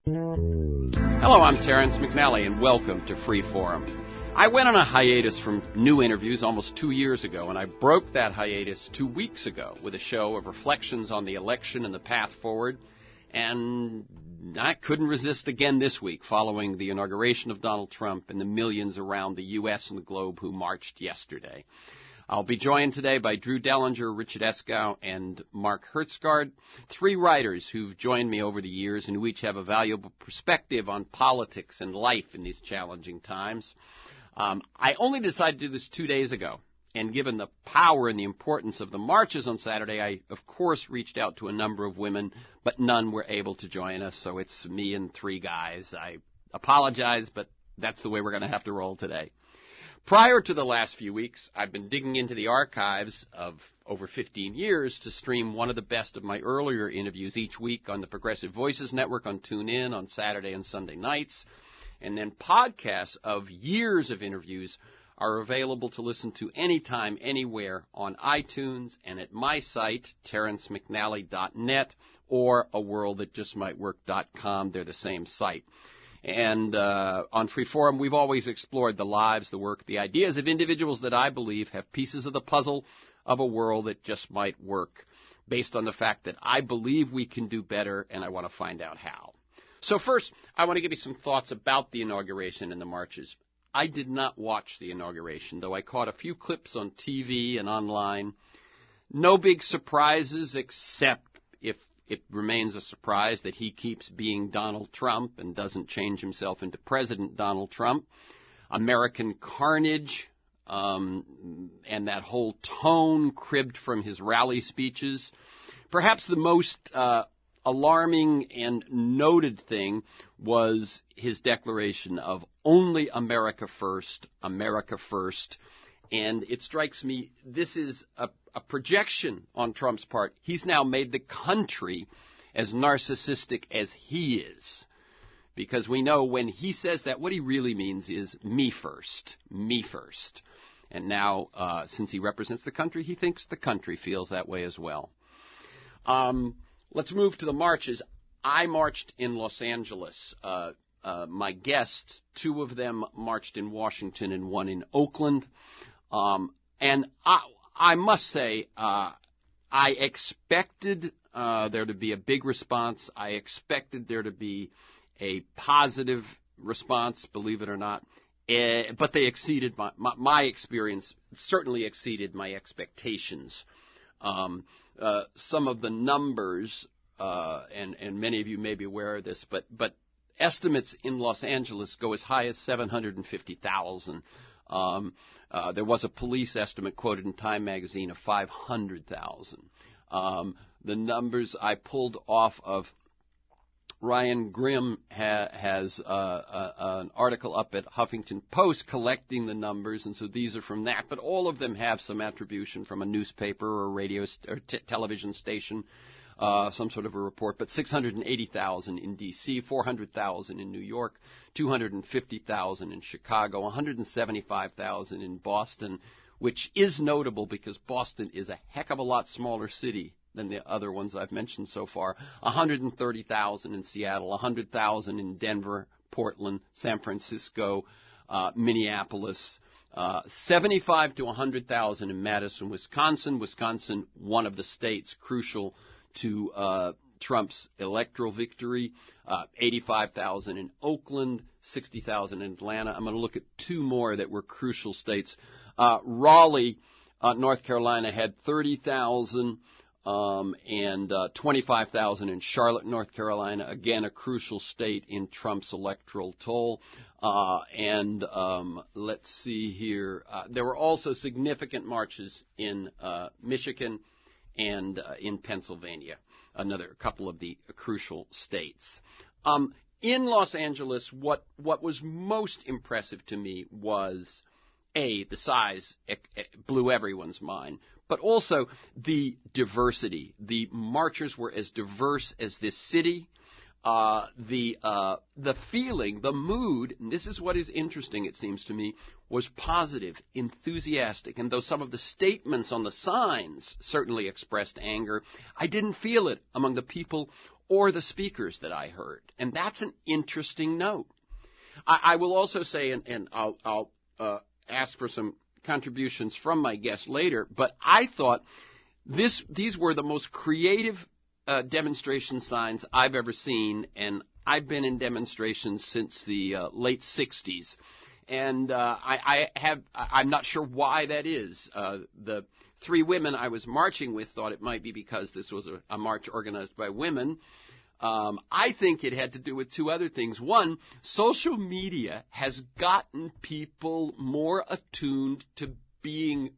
Hello, I'm Terrence McNally, and welcome to Free Forum. I went on a hiatus from new interviews almost 2 years ago, and I broke that hiatus 2 weeks ago with a show of reflections on the election and the path forward. And I couldn't resist again this week following the inauguration of Donald Trump and the millions around the U.S. and the globe who marched yesterday. I'll be joined today by Drew Dellinger, Richard Eskow, and Mark Hertzgaard, three writers who've joined me over the years and who each have a valuable perspective on politics and life in these challenging times. I only decided to do this 2 days ago, and given the power and the importance of the marches on Saturday, I, of course, reached out to a number of women, but none were able to join us, so it's me and three guys. I apologize, but that's the way we're going to have to roll today. Prior to the last few weeks, I've been digging into the archives of over 15 years to stream one of the best of my earlier interviews each week on the Progressive Voices Network on TuneIn on Saturday and Sunday nights. And then podcasts of years of interviews are available to listen to anytime, anywhere on iTunes and at my site, terrencemcnally.net, or aworldthatjustmightwork.com. They're the same site. And on Freeforum, we've always explored the lives, the work, the ideas of individuals that I believe have pieces of the puzzle of a world that just might work, based on the fact that I believe we can do better, and I want to find out how. So first, I want to give you some thoughts about the inauguration and the marches. I did not watch the inauguration, though I caught a few clips on TV and online. No big surprises, except if it remains a surprise that he keeps being Donald Trump and doesn't change himself into President Donald Trump. American carnage, and that whole tone cribbed from his rally speeches. Perhaps the most alarming and noted thing was his declaration of only America first, America first. And it strikes me this is a projection on Trump's part. He's now made the country as narcissistic as he is. Because we know when he says that, what he really means is me first, me first. And now, since he represents the country, he thinks the country feels that way as well. Let's move to the marches. I marched in Los Angeles. My guests, two of them marched in Washington and one in Oakland. And I must say, I expected there to be a big response. I expected there to be a positive response, believe it or not. But they exceeded my experience, certainly exceeded my expectations. Some of the numbers, and many of you may be aware of this, but estimates in Los Angeles go as high as 750,000. There was a police estimate quoted in Time magazine of 500,000. The numbers I pulled off of Ryan Grimm has an article up at Huffington Post collecting the numbers, and so these are from that. But all of them have some attribution from a newspaper or radio or television station, some sort of a report. But 680,000 in D.C., 400,000 in New York, 250,000 in Chicago, 175,000 in Boston, which is notable because Boston is a heck of a lot smaller city than the other ones I've mentioned so far. 130,000 in Seattle, 100,000 in Denver, Portland, San Francisco, Minneapolis, 75 to 100,000 in Madison, Wisconsin. Wisconsin, one of the states crucial to Trump's electoral victory. 85,000 in Oakland, 60,000 in Atlanta. I'm going to look at two more that were crucial states. Raleigh, North Carolina, had 30,000. And 25,000 in Charlotte, North Carolina, again a crucial state in Trump's electoral toll. And let's see here. There were also significant marches in Michigan and in Pennsylvania, another couple of the crucial states. In Los Angeles, what was most impressive to me was, A, the size blew everyone's mind, but also the diversity. The marchers were as diverse as this city. The feeling, the mood, and this is what is interesting, it seems to me, was positive, enthusiastic. And though some of the statements on the signs certainly expressed anger, I didn't feel it among the people or the speakers that I heard. And that's an interesting note. I will also say, and I'll ask for some contributions from my guest later, but I thought these were the most creative demonstration signs I've ever seen, and I've been in demonstrations since the late 60s. And I'm not sure why that is. The three women I was marching with thought it might be because this was a march organized by women. I think it had to do with two other things. One, social media has gotten people more attuned to being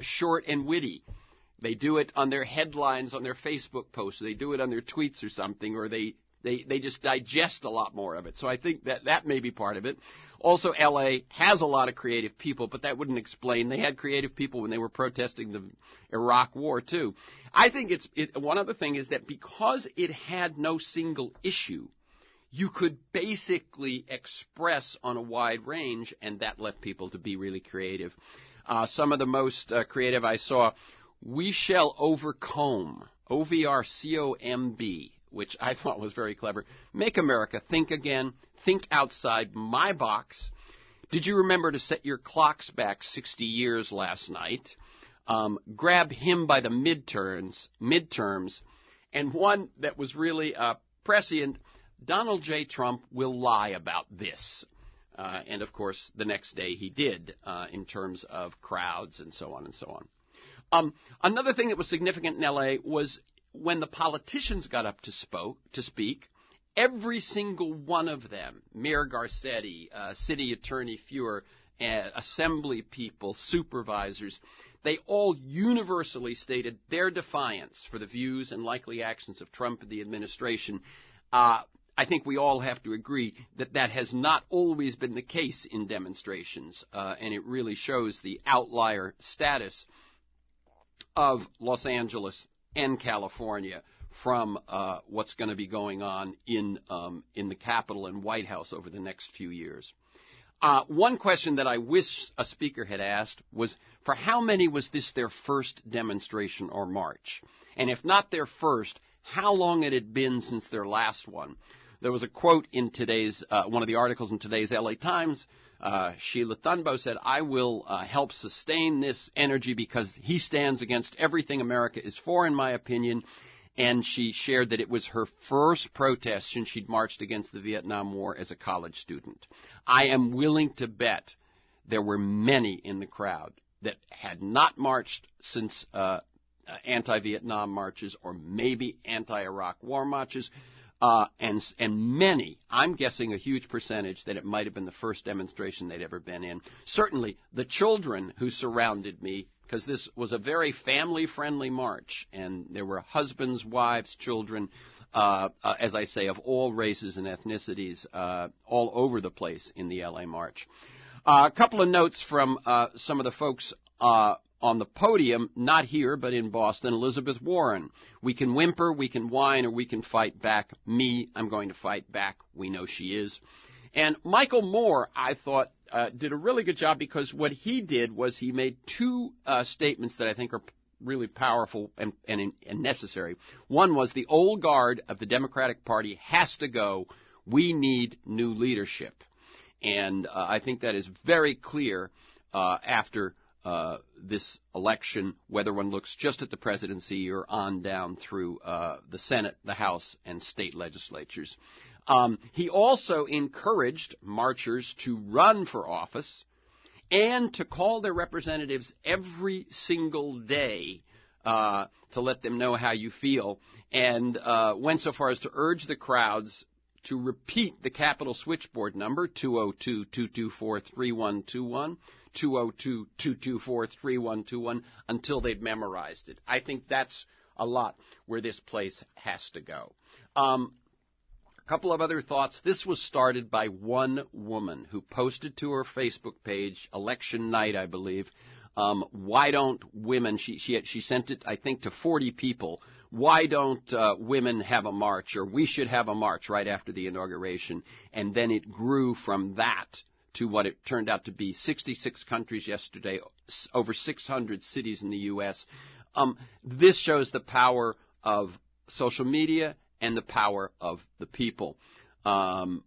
short and witty. They do it on their headlines on their Facebook posts. They do it on their tweets or something, or they just digest a lot more of it. So I think that may be part of it. Also, L.A. has a lot of creative people, but that wouldn't explain. They had creative people when they were protesting the Iraq War, too. I think one other thing is that because it had no single issue, you could basically express on a wide range, and that left people to be really creative. Some of the most creative I saw, "We shall overcomb," OVRCOMB, which I thought was very clever. "Make America think again. Think outside my box. Did you remember to set your clocks back 60 years last night? Grab him by the midterms. And one that was really prescient, "Donald J. Trump will lie about this." And, of course, the next day he did in terms of crowds and so on and so on. Another thing that was significant in L.A. was when the politicians got up to speak, every single one of them, Mayor Garcetti, City Attorney Fuhrer, assembly people, supervisors, they all universally stated their defiance for the views and likely actions of Trump and the administration. I think we all have to agree that has not always been the case in demonstrations, and it really shows the outlier status of Los Angeles and California from what's going to be going on in the Capitol and White House over the next few years. One question that I wish a speaker had asked was, for how many was this their first demonstration or march? And if not their first, how long it had been since their last one? There was a quote in today's one of the articles in today's L.A. Times. Sheila Thunbo said, "I will help sustain this energy because he stands against everything America is for, in my opinion." And she shared that it was her first protest since she'd marched against the Vietnam War as a college student. I am willing to bet there were many in the crowd that had not marched since anti-Vietnam marches or maybe anti-Iraq war marches. And many, I'm guessing a huge percentage, that it might have been the first demonstration they'd ever been in. Certainly the children who surrounded me, because this was a very family-friendly march, and there were husbands, wives, children, as I say, of all races and ethnicities, all over the place in the L.A. March. A couple of notes from some of the folks on the podium, not here, but in Boston. Elizabeth Warren: "We can whimper, we can whine, or we can fight back. Me, I'm going to fight back." We know she is. And Michael Moore, I thought, did a really good job, because what he did was he made two statements that I think are really powerful and necessary. One was the old guard of the Democratic Party has to go. We need new leadership. And I think that is very clear after this election, whether one looks just at the presidency or on down through the Senate, the House, and state legislatures. He also encouraged marchers to run for office and to call their representatives every single day to let them know how you feel, and went so far as to urge the crowds to repeat the Capitol switchboard number, 202-224-3121, 202-224-3121, until they've memorized it. I think that's a lot where this place has to go. A couple of other thoughts. This was started by one woman who posted to her Facebook page, election night, I believe, why don't women, she sent it, I think, to 40 people, why don't women have a march, or we should have a march right after the inauguration. And then it grew from that to what it turned out to be 66 countries yesterday, over 600 cities in the U.S. This shows the power of social media and the power of the people. And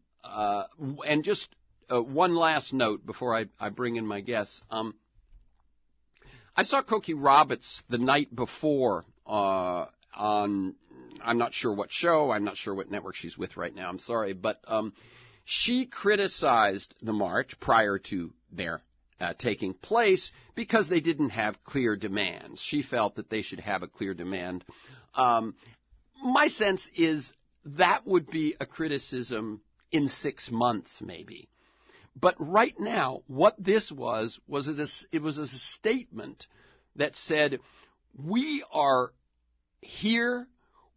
just one last note before I bring in my guests. I saw Cokie Roberts the night before on, I'm not sure what show, I'm not sure what network she's with right now, I'm sorry, but she criticized the march prior to their taking place because they didn't have clear demands. She felt that they should have a clear demand. My sense is that would be a criticism in 6 months, maybe. But right now, what this was it was a statement that said, we are here,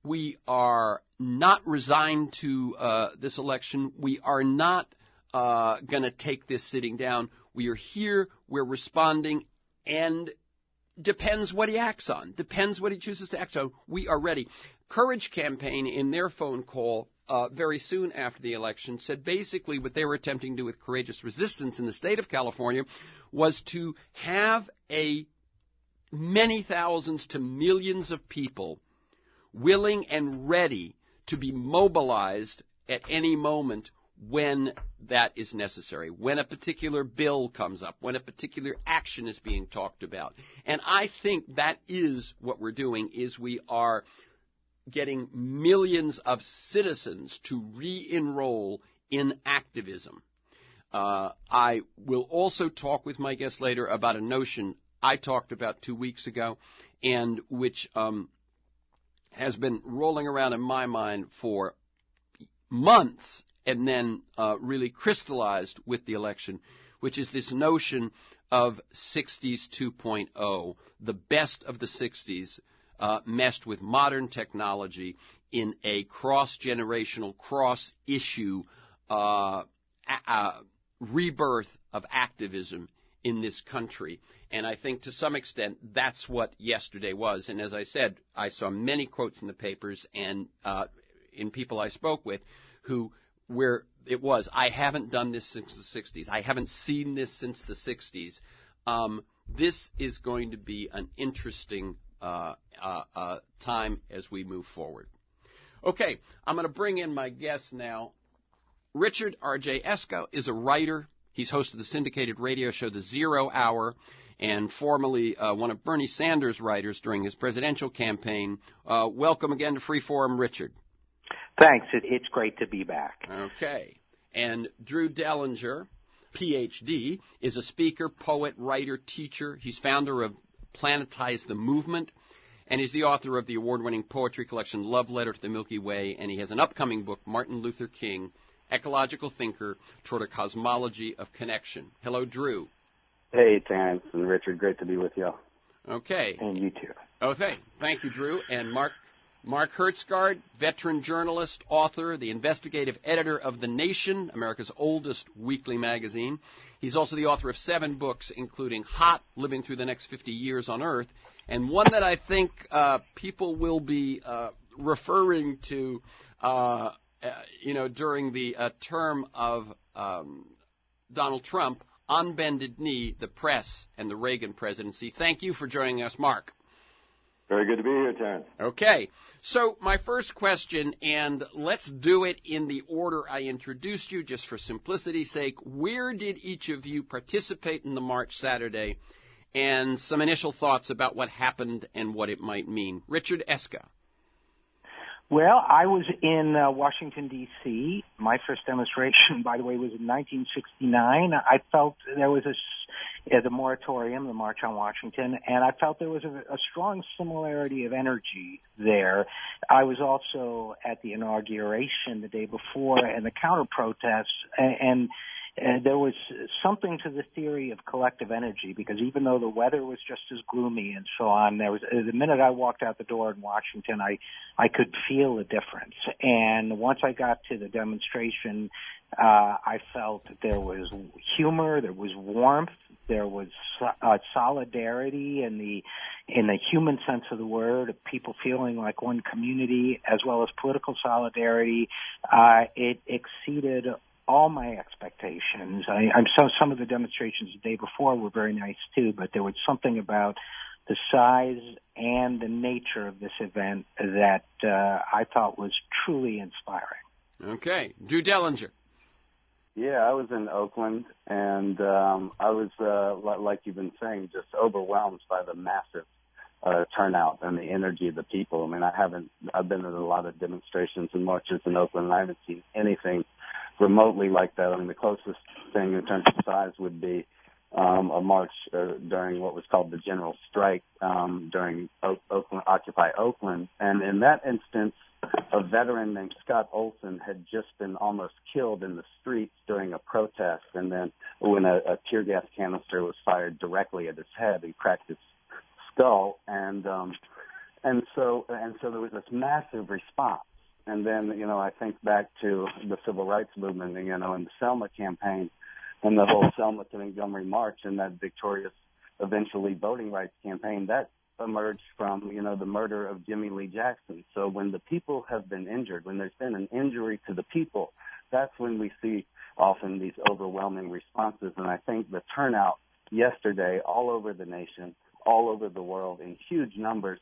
we are not resigned to this election, we are not going to take this sitting down, we are here, we're responding, and depends what he acts on, depends what he chooses to act on, we are ready. Courage Campaign, in their phone call very soon after the election, said basically what they were attempting to do with Courageous Resistance in the state of California was to have many thousands to millions of people willing and ready to be mobilized at any moment when that is necessary, when a particular bill comes up, when a particular action is being talked about. And I think that is what we're doing, is we are getting millions of citizens to re-enroll in activism. I will also talk with my guest later about a notion I talked about 2 weeks ago, and which has been rolling around in my mind for months and then really crystallized with the election, which is this notion of 60s 2.0, the best of the 60s, meshed with modern technology in a cross-generational, cross-issue rebirth of activism in this country. And I think to some extent that's what yesterday was. And as I said, I saw many quotes in the papers and in people I spoke with where it was, I haven't done this since the 60s. I haven't seen this since the 60s. This is going to be an interesting time as we move forward. Okay, I'm going to bring in my guest now. Richard R.J. Eskow is a writer. He's host of the syndicated radio show The Zero Hour, and formerly one of Bernie Sanders' writers during his presidential campaign. Welcome again to Freeform, Richard. Thanks. It's great to be back. Okay. And Drew Dellinger, Ph.D., is a speaker, poet, writer, teacher. He's founder of Planetize the Movement, and he's the author of the award-winning poetry collection Love Letter to the Milky Way, and he has an upcoming book, Martin Luther King, Ecological Thinker Toward a Cosmology of Connection. Hello, Drew. Hey, Terrence and Richard. Great to be with you. Okay. And you too. Okay. Thank you, Drew. And Mark Hertzgaard, veteran journalist, author, the investigative editor of The Nation, America's oldest weekly magazine. He's also the author of 7 books, including Hot, Living Through the Next 50 Years on Earth, and one that I think people will be referring to, during the term of Donald Trump, On Bended Knee, the Press, and the Reagan Presidency. Thank you for joining us, Mark. Very good to be here, Terrence. Okay. So my first question, and let's do it in the order I introduced you, just for simplicity's sake. Where did each of you participate in the march Saturday, and some initial thoughts about what happened and what it might mean? Richard Eskow. Well, I was in Washington, D.C. My first demonstration, by the way, was in 1969. I felt there was the moratorium, the March on Washington, and I felt there was a strong similarity of energy there. I was also at the inauguration the day before and the counter-protests, and there was something to the theory of collective energy, because even though the weather was just as gloomy and so on, there was, the minute I walked out the door in Washington, I could feel the difference. And once I got to the demonstration, I felt there was humor, there was warmth, there was solidarity in the human sense of the word, of people feeling like one community, as well as political solidarity. It exceeded all my expectations. Some of the demonstrations the day before were very nice too, but there was something about the size and the nature of this event that I thought was truly inspiring. Okay. Drew Dellinger. Yeah, I was in Oakland, and I was, like you've been saying, just overwhelmed by the massive turnout and the energy of the people. I mean, I've been at a lot of demonstrations and marches in Oakland, and I haven't seen anything remotely like that. I mean, the closest thing in terms of size would be a march during what was called the General Strike during Occupy Oakland. And in that instance, a veteran named Scott Olson had just been almost killed in the streets during a protest, and then when a tear gas canister was fired directly at his head and cracked his skull, and so there was this massive response. And then, I think back to the civil rights movement, and the Selma campaign and the whole Selma to Montgomery March and that victorious, eventually voting rights campaign, that emerged from, the murder of Jimmy Lee Jackson. So when the people have been injured, when there's been an injury to the people, that's when we see often these overwhelming responses. And I think the turnout yesterday all over the nation, all over the world in huge numbers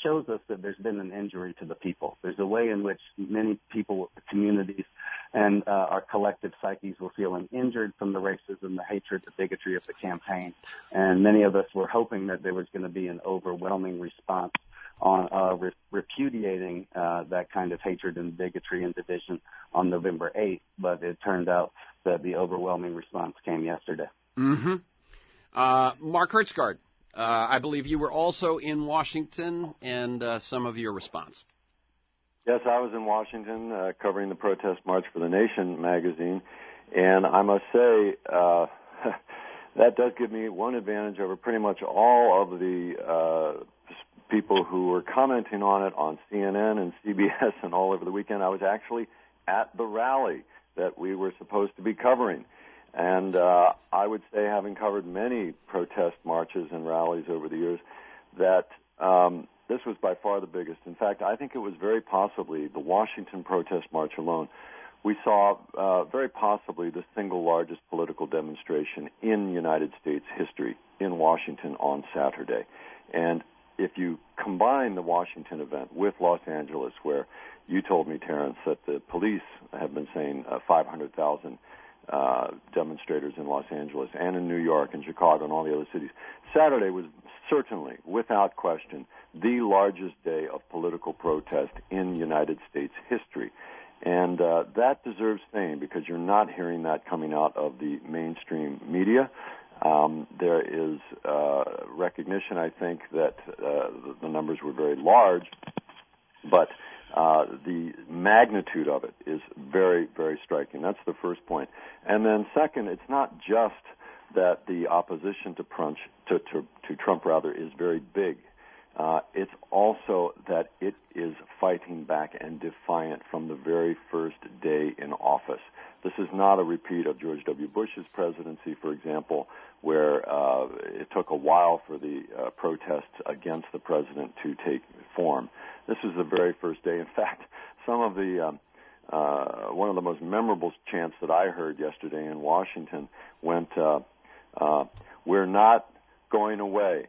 shows us that there's been an injury to the people. There's a way in which many people, communities, and our collective psyches were feeling injured from the racism, the hatred, the bigotry of the campaign. And many of us were hoping that there was going to be an overwhelming response on repudiating that kind of hatred and bigotry and division on November 8th. But it turned out that the overwhelming response came yesterday. Mm-hmm. Mark Hertzgaard. I believe you were also in Washington, and some of your response. Yes, I was in Washington covering the Protest March for the Nation magazine, and I must say that does give me one advantage over pretty much all of the people who were commenting on it on CNN and CBS and all over the weekend. I was actually at the rally that we were supposed to be covering. And I would say, having covered many protest marches and rallies over the years, that this was by far the biggest. In fact, I think it was very possibly the Washington protest march alone. We saw very possibly the single largest political demonstration in United States history in Washington on Saturday. And if you combine the Washington event with Los Angeles, where you told me, Terrence, that the police have been saying 500,000 demonstrators in Los Angeles and in New York and Chicago and all the other cities. Saturday was certainly, without question, the largest day of political protest in United States history. And that deserves saying, because you're not hearing that coming out of the mainstream media. There is recognition, I think, that the numbers were very large, but the magnitude of it is very, very striking. That's the first point. And then second, it's not just that the opposition to Trump is very big. It's also that it is fighting back and defiant from the very first day in office. This is not a repeat of George W. Bush's presidency, for example, where it took a while for the protests against the president to take form. This is the very first day. In fact, some of the one of the most memorable chants that I heard yesterday in Washington went, "We're not going away.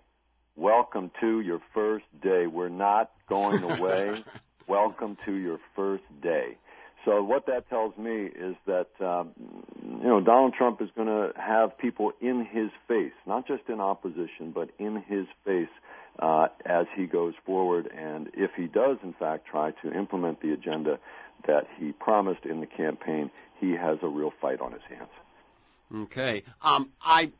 Welcome to your first day. We're not going away. Welcome to your first day." So what that tells me is that, Donald Trump is going to have people in his face, not just in opposition, but in his face as he goes forward. And if he does, in fact, try to implement the agenda that he promised in the campaign, he has a real fight on his hands. Okay. I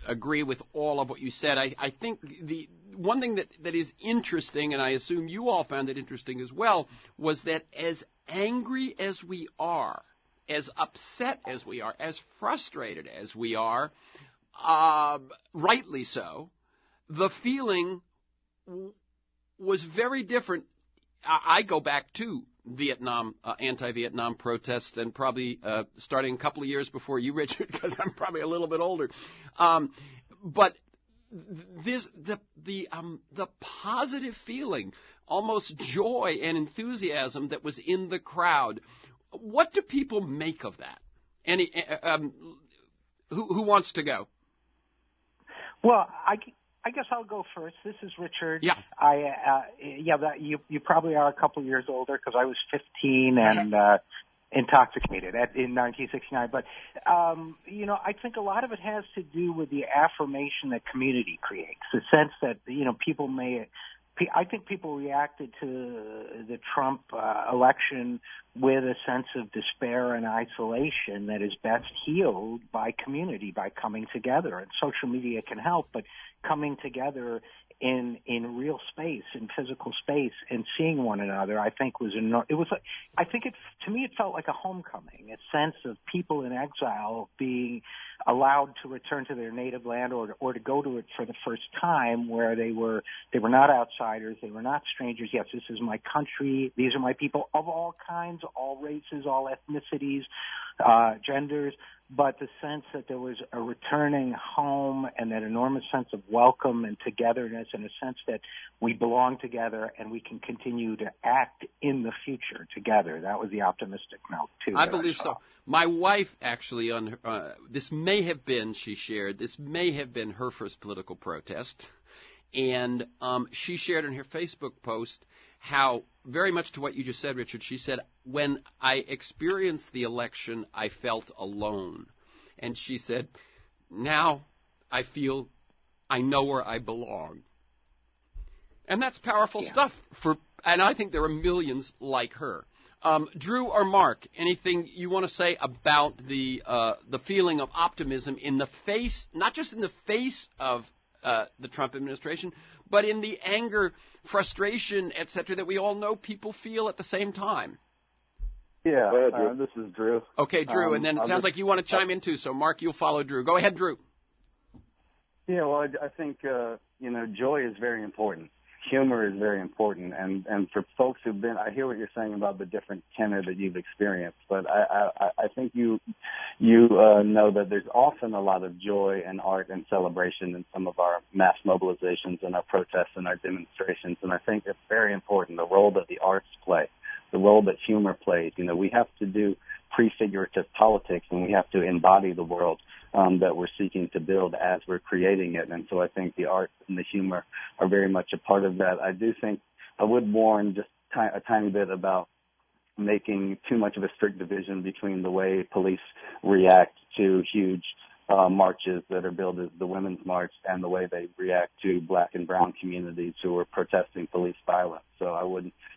agree with all of what you said. I think the one thing that is interesting, and I assume you all found it interesting as well, was that as angry as we are, as upset as we are, as frustrated as we are, rightly so, the feeling was very different. I go back to Vietnam, anti-Vietnam protests, and probably starting a couple of years before you, Richard, because I'm probably a little bit older. But the positive feeling, almost joy and enthusiasm that was in the crowd. What do people make of that? Who wants to go? Well, I guess I'll go first. This is Richard. Yeah. You probably are a couple years older because I was 15 and intoxicated in 1969. But I think a lot of it has to do with the affirmation that community creates. The sense that I think people reacted to the Trump election with a sense of despair and isolation that is best healed by community, by coming together. And social media can help, but coming together in real space, in physical space, and seeing one another, I think to me it felt like a homecoming, a sense of people in exile being allowed to return to their native land or to go to it for the first time, where they were not outsiders, they were not strangers. Yes, this is my country, these are my people of all kinds, all races, all ethnicities, genders, but the sense that there was a returning home and that enormous sense of welcome and togetherness, and a sense that we belong together and we can continue to act in the future together. That was the optimistic note, too. I believe so. My wife actually, this may have been her first political protest, and she shared in her Facebook post how, very much to what you just said, Richard, she said, when I experienced the election, I felt alone. And she said, now I feel I know where I belong. And that's powerful stuff, and I think there are millions like her. Drew or Mark, anything you want to say about the feeling of optimism in the face, not just in the face of the Trump administration, but in the anger, frustration, etc., that we all know people feel at the same time? Yeah, this is Drew. Okay, Drew, and then it sounds like you want to chime in too, so Mark, you'll follow Drew. Go ahead, Drew. Yeah, well, I think, joy is very important. Humor is very important, and for folks who've been, I hear what you're saying about the different tenor that you've experienced, but I think you know that there's often a lot of joy and art and celebration in some of our mass mobilizations and our protests and our demonstrations, and I think it's very important, the role that the arts play, the role that humor plays. We have to do prefigurative politics, and we have to embody the world that we're seeking to build as we're creating it. And so I think the art and the humor are very much a part of that. I do think I would warn just a tiny bit about making too much of a strict division between the way police react to huge marches that are billed as the Women's March and the way they react to black and brown communities who are protesting police violence. So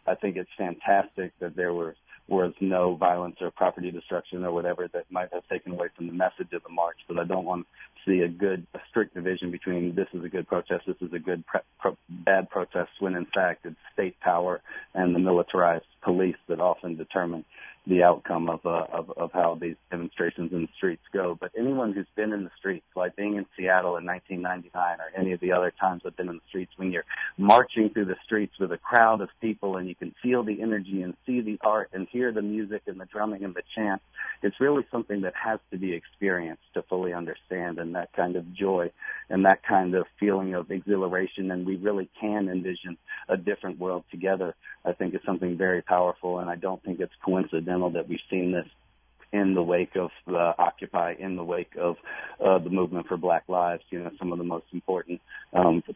I think it's fantastic that there was no violence or property destruction or whatever that might have taken away from the message of the march. But I don't want to see a strict division between this is a good protest, this is a good bad protest, when in fact it's state power and the militarized police that often determine the outcome of how these demonstrations in the streets go. But anyone who's been in the streets, like being in Seattle in 1999 or any of the other times I've been in the streets, when you're marching through the streets with a crowd of people and you can feel the energy and see the art and hear the music and the drumming and the chant, it's really something that has to be experienced to fully understand, and that kind of joy and that kind of feeling of exhilaration, and we really can envision a different world together, I think is something very powerful, and I don't think it's coincidental that we've seen this in the wake of Occupy, in the wake of the movement for Black Lives. Some of the most important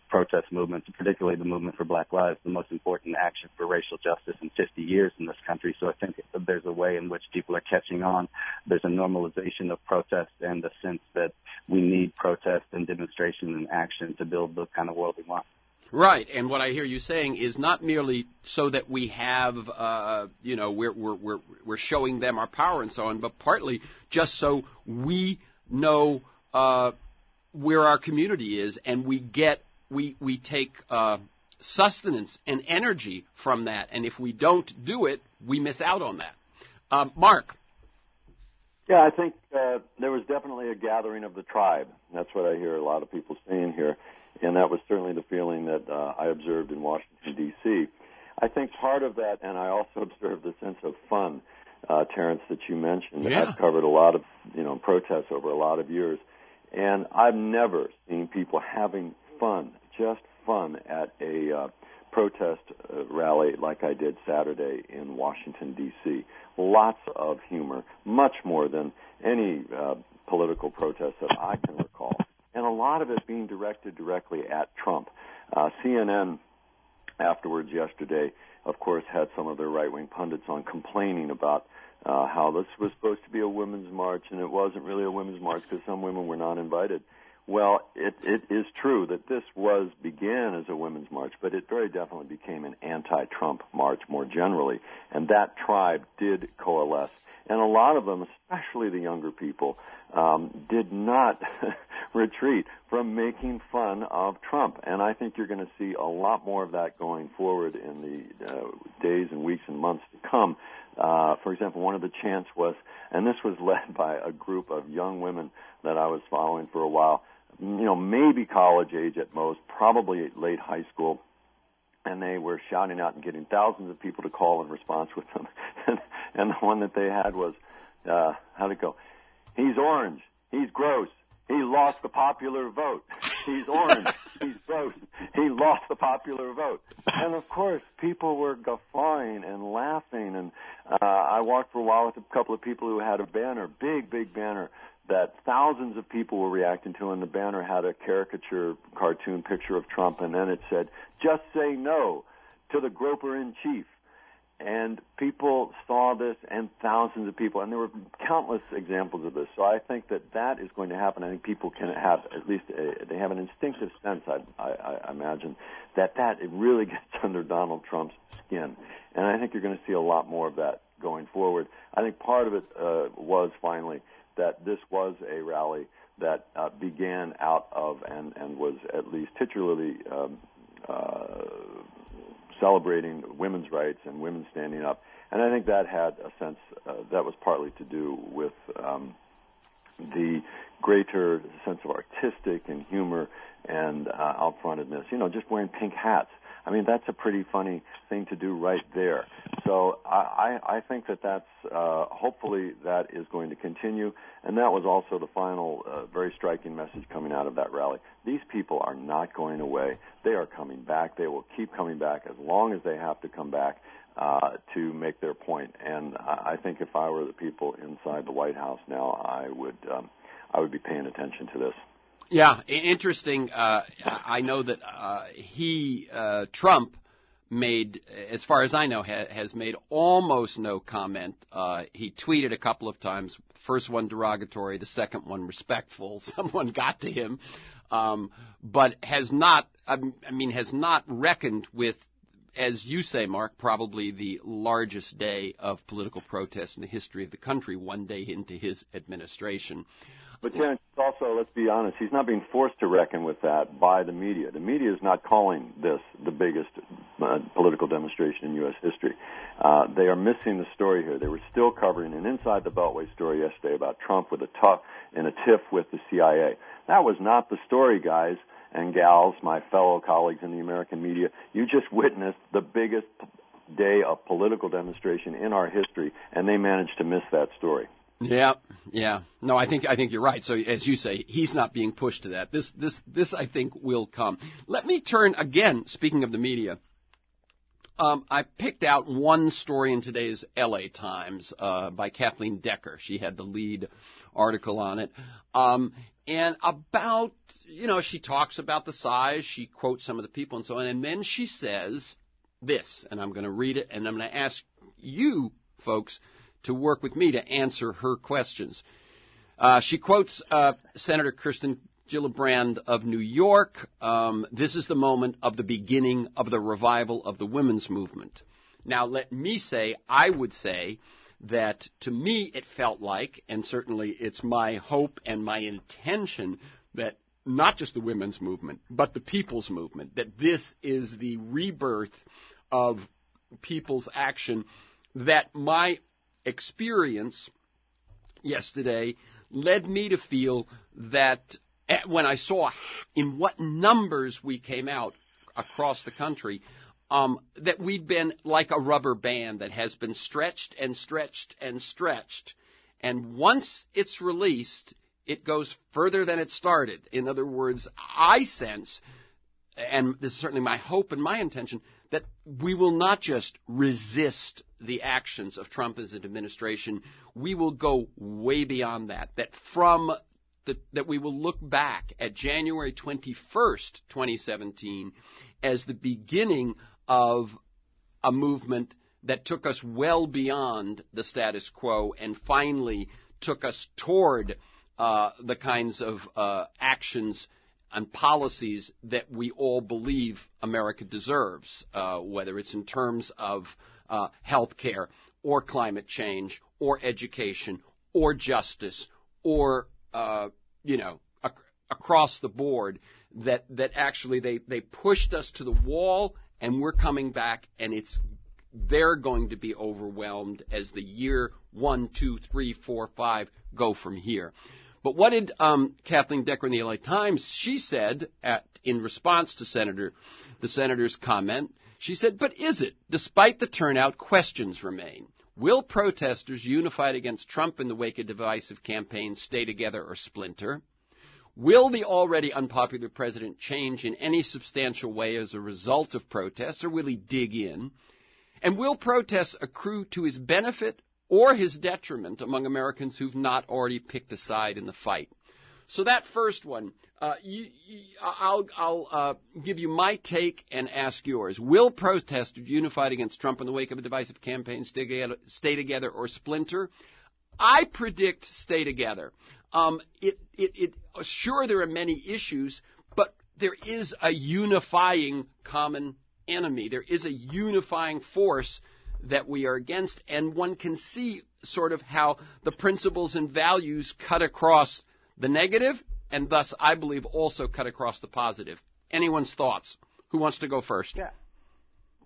protest movements, particularly the movement for Black Lives, the most important action for racial justice in 50 years in this country. So I think there's a way in which people are catching on. There's a normalization of protest and a sense that we need protest and demonstration and action to build the kind of world we want. Right, and what I hear you saying is not merely so that we have, we're showing them our power and so on, but partly just so we know where our community is, and we take sustenance and energy from that, and if we don't do it, we miss out on that. Mark. Yeah, I think there was definitely a gathering of the tribe. That's what I hear a lot of people saying here. And that was certainly the feeling that I observed in Washington, D.C. I think part of that, and I also observed the sense of fun, Terrence, that you mentioned. Yeah. I've covered a lot of, protests over a lot of years, and I've never seen people having fun, just fun, at a protest rally like I did Saturday in Washington, D.C. Lots of humor, much more than any political protest that I can recall. And a lot of it being directed directly at Trump. CNN afterwards yesterday, of course, had some of their right-wing pundits on complaining about how this was supposed to be a women's march, and it wasn't really a women's march because some women were not invited. Well, it is true that this began as a women's march, but it very definitely became an anti-Trump march more generally, and that tribe did coalesce. And a lot of them, especially the younger people, did not retreat from making fun of Trump. And I think you're going to see a lot more of that going forward in the days and weeks and months to come. For example, one of the chants was, and this was led by a group of young women that I was following for a while, maybe college age at most, probably late high school, and they were shouting out and getting thousands of people to call in response with them. And the one that they had was, how'd it go? He's orange. He's gross. He lost the popular vote. He's orange. He's gross. He lost the popular vote. And, of course, people were guffawing and laughing. And I walked for a while with a couple of people who had a banner, big banner, that thousands of people were reacting to, and the banner had a caricature cartoon picture of Trump, and then it said, "Just say no to the groper-in-chief." And people saw this, and thousands of people, and there were countless examples of this. So I think that is going to happen. I think people can have at least they have an instinctive sense, I imagine, that it really gets under Donald Trump's skin. And I think you're going to see a lot more of that going forward. I think part of it was finally that this was a rally that began out of and was at least titularly celebrating women's rights and women standing up. And I think that had a sense that was partly to do with the greater sense of artistic and humor and outfrontedness. Just wearing pink hats. I mean, that's a pretty funny thing to do right there. So I think that's hopefully that is going to continue. And that was also the final very striking message coming out of that rally. These people are not going away. They are coming back. They will keep coming back as long as they have to come back to make their point. And I think if I were the people inside the White House now, I would be paying attention to this. Yeah, interesting. I know that Trump made, as far as I know, has made almost no comment. He tweeted a couple of times, first one derogatory, the second one respectful. Someone got to him, but has not reckoned with, as you say, Mark, probably the largest day of political protest in the history of the country, one day into his administration. But, Terence, also, let's be honest, he's not being forced to reckon with that by the media. The media is not calling this the biggest political demonstration in U.S. history. They are missing the story here. They were still covering an Inside the Beltway story yesterday about Trump with a tiff with the CIA. That was not the story, guys and gals, my fellow colleagues in the American media. You just witnessed the biggest day of political demonstration in our history, and they managed to miss that story. Yeah. No, I think you're right. So as you say, he's not being pushed to that. This I think will come. Let me turn again. Speaking of the media, I picked out one story in today's L.A. Times by Kathleen Decker. She had the lead article on it, and about she talks about the size. She quotes some of the people and so on, and then she says this, and I'm going to read it, and I'm going to ask you folks to work with me to answer her questions. She quotes Senator Kirsten Gillibrand of New York. This is the moment of the beginning of the revival of the women's movement. Now, let me say, I would say that to me it felt like, and certainly it's my hope and my intention, that not just the women's movement, but the people's movement, that this is the rebirth of people's action, that my experience yesterday led me to feel that when I saw in what numbers we came out across the country, that we'd been like a rubber band that has been stretched and stretched and stretched. And once it's released, it goes further than it started. In other words, I sense, and this is certainly my hope and my intention, that we will not just resist the actions of Trump as an administration. We will go way beyond that, that from that we will look back at January 21st, 2017, as the beginning of a movement that took us well beyond the status quo and finally took us toward the kinds of actions and policies that we all believe America deserves, whether it's in terms of health care or climate change or education or justice or, across the board, that actually they pushed us to the wall, and we're coming back, and they're going to be overwhelmed as the year 1, 2, 3, 4, 5 go from here. But what did Kathleen Decker in the LA Times, she said in response to the senator's comment, she said, but is it? Despite the turnout, questions remain. Will protesters unified against Trump in the wake of divisive campaigns stay together or splinter? Will the already unpopular president change in any substantial way as a result of protests, or will he dig in? And will protests accrue to his benefit or his detriment among Americans who've not already picked a side in the fight? So that first one, I'll give you my take and ask yours. Will protesters unified against Trump in the wake of a divisive campaign stay together or splinter? I predict stay together. Sure, there are many issues, but there is a unifying common enemy. There is a unifying force that we are against, and one can see sort of how the principles and values cut across the negative, and thus, I believe, also cut across the positive. Anyone's thoughts? Who wants to go first? Yeah.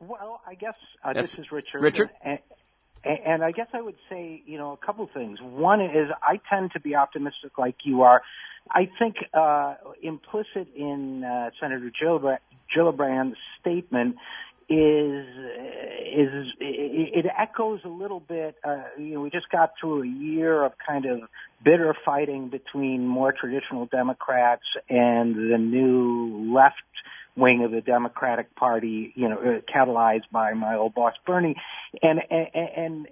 Well, I guess this is Richard. Richard? And I guess I would say, a couple things. One is I tend to be optimistic like you are. I think implicit in Senator Gillibrand's statement it echoes a little bit. We just got through a year of kind of bitter fighting between more traditional Democrats and the new left wing of the Democratic Party, catalyzed by my old boss Bernie, and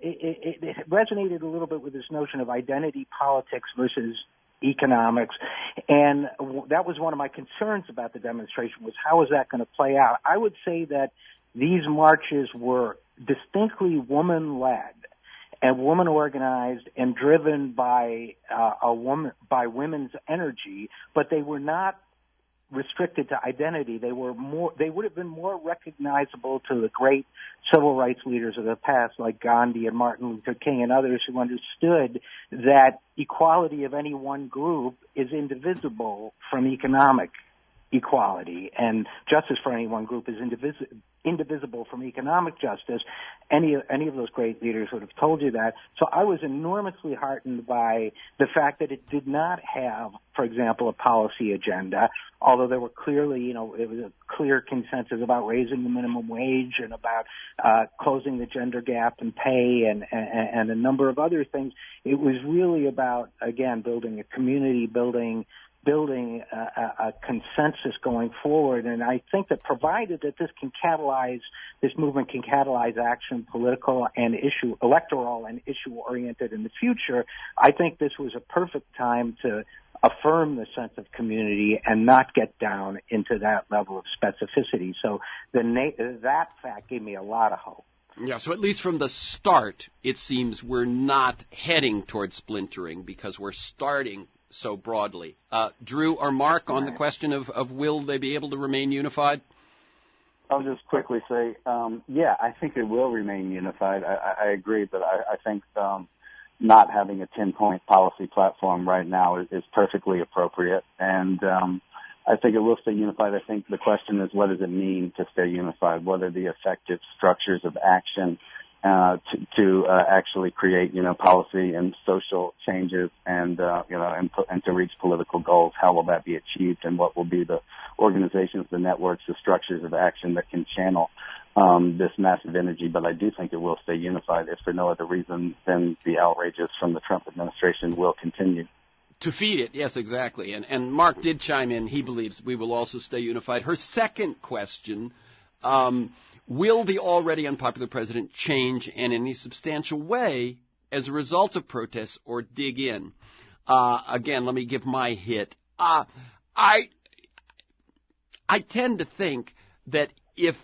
it resonated a little bit with this notion of identity politics versus economics, and that was one of my concerns about the demonstration, was how is that going to play out? I would say that these marches were distinctly woman-led and woman-organized and driven by women's energy, but they were not restricted to identity. They would have been more recognizable to the great civil rights leaders of the past, like Gandhi and Martin Luther King and others, who understood that equality of any one group is indivisible from economic equality, and justice for any one group is indivisible from economic justice. Any of those great leaders would have told you that. So I was enormously heartened by the fact that it did not have, for example, a policy agenda, although there were clearly, it was a clear consensus about raising the minimum wage and about closing the gender gap in pay and a number of other things. It was really about, again, building a community, building a consensus going forward. And I think that provided that this movement can catalyze action, political and electoral and issue-oriented in the future, I think this was a perfect time to affirm the sense of community and not get down into that level of specificity. So that fact gave me a lot of hope. Yeah, so at least from the start, it seems we're not heading towards splintering because we're starting so broadly. Drew or Mark, on the question of will they be able to remain unified? I'll just quickly say, I think it will remain unified. I agree, but I think not having a 10-point policy platform right now is perfectly appropriate. And I think it will stay unified. I think the question is, what does it mean to stay unified? What are the effective structures of action to actually create, policy and social changes and to reach political goals? How will that be achieved, and what will be the organizations, the networks, the structures of action that can channel this massive energy? But I do think it will stay unified, if for no other reason than the outrages from the Trump administration will continue. To feed it, yes, exactly. And Mark did chime in. He believes we will also stay unified. Her second question, will the already unpopular president change in any substantial way as a result of protests or dig in? Again, let me give my hit. I tend to think that if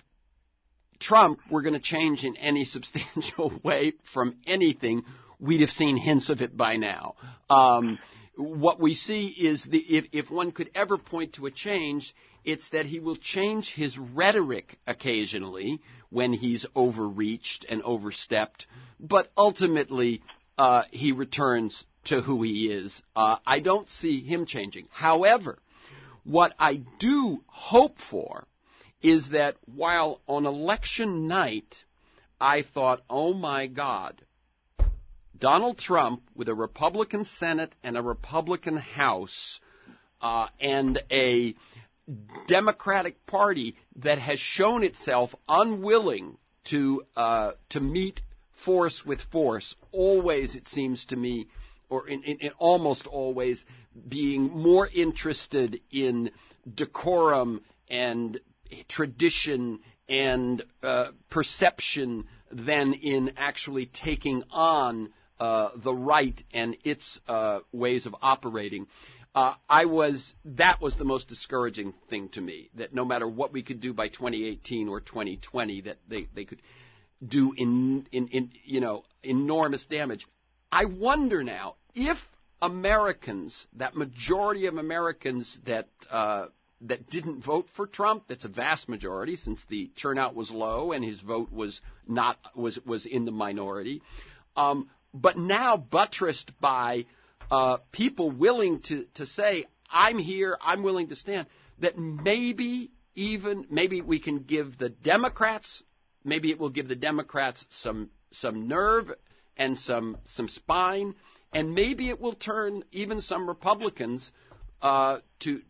Trump were going to change in any substantial way from anything, we'd have seen hints of it by now. What we see is if one could ever point to a change, it's that he will change his rhetoric occasionally when he's overreached and overstepped, but ultimately he returns to who he is. I don't see him changing. However, what I do hope for is that while on election night I thought, oh my God, Donald Trump with a Republican Senate and a Republican House and a Democratic Party that has shown itself unwilling to meet force with force, always, it seems to me, or in almost always, being more interested in decorum and tradition and perception than in actually taking on the right and its ways of operating. That was the most discouraging thing to me, that no matter what we could do by 2018 or 2020, that they could do enormous damage. I wonder now if Americans, that majority of Americans that didn't vote for Trump, that's a vast majority since the turnout was low and his vote was in the minority, but now buttressed by people willing to say, I'm here, I'm willing to stand, that maybe we can give the Democrats, maybe it will give the Democrats some nerve and some spine, and maybe it will turn even some Republicans to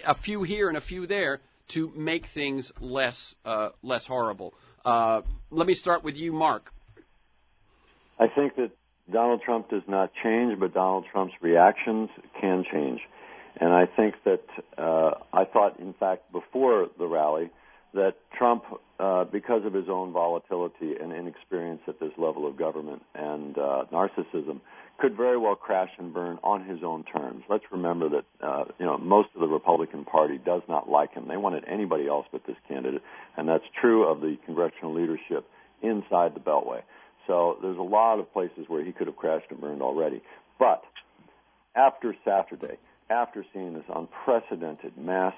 a few here and a few there to make things less horrible. Let me start with you, Mark. I think that Donald Trump does not change, but Donald Trump's reactions can change. And I think that I thought, in fact, before the rally, that Trump, because of his own volatility and inexperience at this level of government and narcissism, could very well crash and burn on his own terms. Let's remember that most of the Republican Party does not like him. They wanted anybody else but this candidate, and that's true of the congressional leadership inside the Beltway. So there's a lot of places where he could have crashed and burned already. But after Saturday, after seeing this unprecedented mass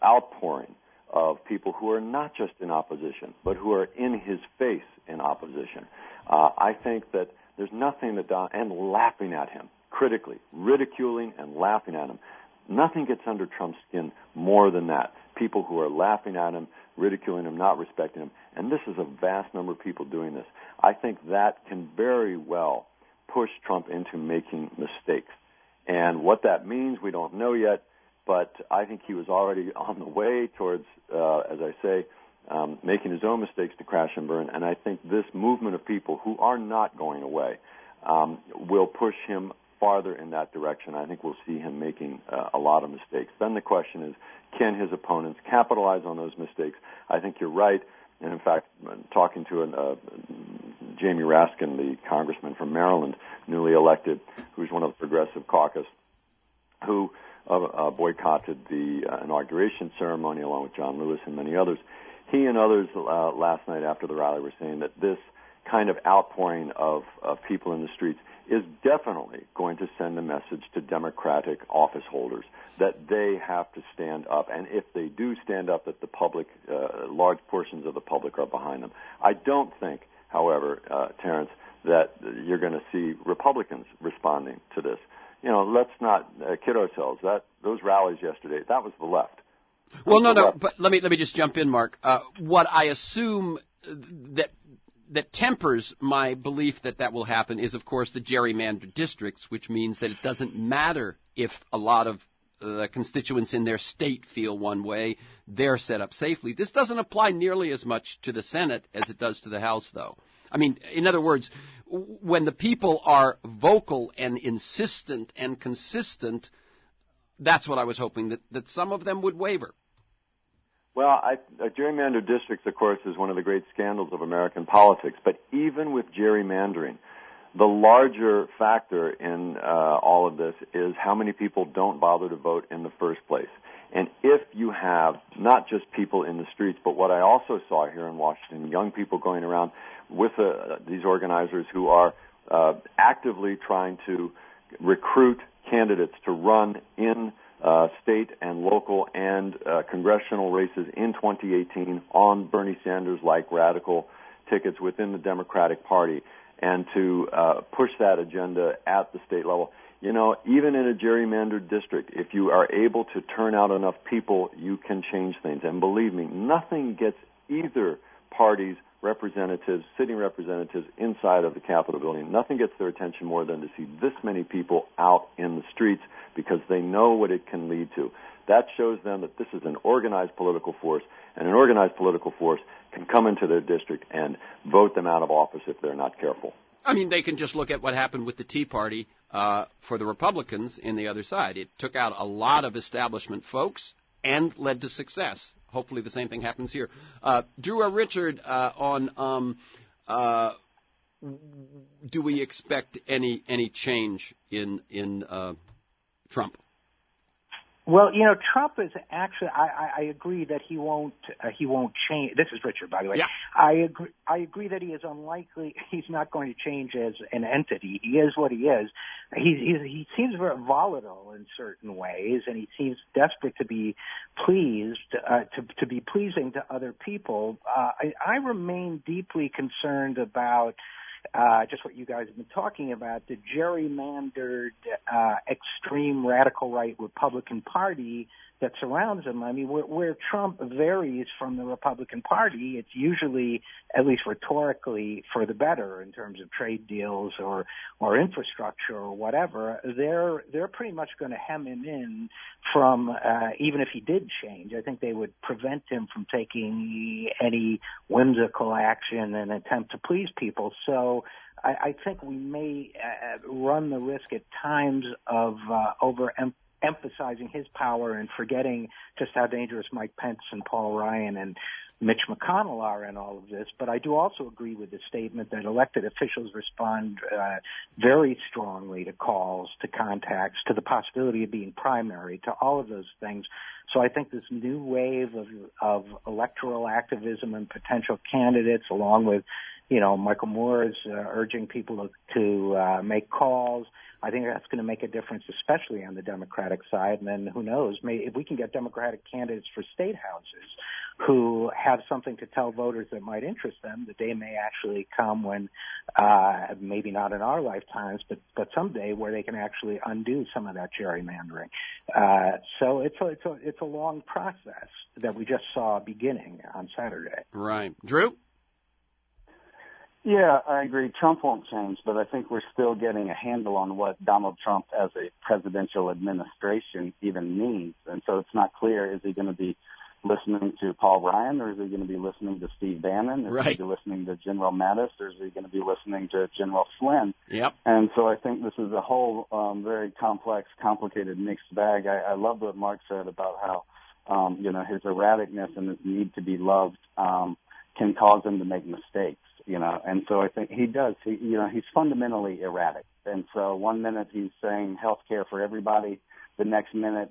outpouring of people who are not just in opposition, but who are in his face in opposition, I think that there's nothing and laughing at him critically, ridiculing and laughing at him. Nothing gets under Trump's skin more than that. People who are laughing at him, ridiculing him, not respecting him. And this is a vast number of people doing this. I think that can very well push Trump into making mistakes. And what that means, we don't know yet, but I think he was already on the way towards, as I say, making his own mistakes to crash and burn. And I think this movement of people who are not going away will push him farther in that direction. I think we'll see him making a lot of mistakes. Then the question is, can his opponents capitalize on those mistakes? I think you're right. And in fact, talking to Jamie Raskin, the congressman from Maryland, newly elected, who's one of the Progressive Caucus, who boycotted the inauguration ceremony along with John Lewis and many others. He and others last night after the rally were saying that this kind of outpouring of people in the streets is definitely going to send a message to Democratic office holders that they have to stand up. And if they do stand up, that the public, large portions of the public are behind them. I don't think, however, Terrence, that you're going to see Republicans responding to this. Let's not kid ourselves. Those rallies yesterday, that was the left. Well, no, but let me just jump in, Mark. What I assume that tempers my belief that will happen is, of course, the gerrymandered districts, which means that it doesn't matter if a lot of the constituents in their state feel one way, they're set up safely. This doesn't apply nearly as much to the Senate as it does to the House, though. I mean, in other words, when the people are vocal and insistent and consistent, that's what I was hoping, that some of them would waver. Well, gerrymandered districts, of course, is one of the great scandals of American politics. But even with gerrymandering, The larger factor in all of this is how many people don't bother to vote in the first place. And if you have not just people in the streets, but what I also saw here in Washington, young people going around with these organizers who are actively trying to recruit candidates to run in state and local and congressional races in 2018 on Bernie Sanders-like radical tickets within the Democratic Party, and to push that agenda at the state level. You know, even in a gerrymandered district, if you are able to turn out enough people, you can change things. And believe me, nothing gets either party's representatives, sitting representatives inside of the Capitol building, nothing gets their attention more than to see this many people out in the streets, because they know what it can lead to. That shows them that this is an organized political force, and an organized political force can come into their district and vote them out of office if they're not careful. I mean, they can just look at what happened with the Tea Party for the Republicans in the other side. It took out a lot of establishment folks and led to success. Hopefully the same thing happens here. Drew or Richard, do we expect any change in Trump? Well, you know, Trump is actually. I agree that he won't change. This is Richard, by the way. Yeah. I agree that he is unlikely. He's not going to change as an entity. He is what he is. He seems very volatile in certain ways, and he seems desperate to be pleased, to be pleasing to other people. I remain deeply concerned about just what you guys have been talking about, the gerrymandered, extreme radical right Republican Party that surrounds him. I mean, where Trump varies from the Republican Party, it's usually, at least rhetorically, for the better in terms of trade deals or infrastructure or whatever. They're pretty much going to hem him in from, even if he did change. I think they would prevent him from taking any whimsical action and attempt to please people. So I think we may run the risk at times of emphasizing his power and forgetting just how dangerous Mike Pence and Paul Ryan and Mitch McConnell are in all of this. But I do also agree with the statement that elected officials respond very strongly to calls, to contacts, to the possibility of being primary, to all of those things. So I think this new wave of electoral activism and potential candidates, along with, you know, Michael Moore's urging people to make calls, I think that's going to make a difference, especially on the Democratic side. And then who knows, if we can get Democratic candidates for state houses who have something to tell voters that might interest them, the day may actually come when, maybe not in our lifetimes, but someday, where they can actually undo some of that gerrymandering. So it's a long process that we just saw beginning on Saturday. Right. Drew? Yeah, I agree. Trump won't change, but I think we're still getting a handle on what Donald Trump as a presidential administration even means. And so it's not clear, is he going to be listening to Paul Ryan, or is he going to be listening to Steve Bannon? Is he going to be listening to General Mattis, or is he going to be listening to General Flynn? Yep. And so I think this is a whole very complex, complicated, mixed bag. I love what Mark said about how, his erraticness and his need to be loved can cause him to make mistakes. And so I think he does. He's fundamentally erratic. And so one minute he's saying health care for everybody. The next minute,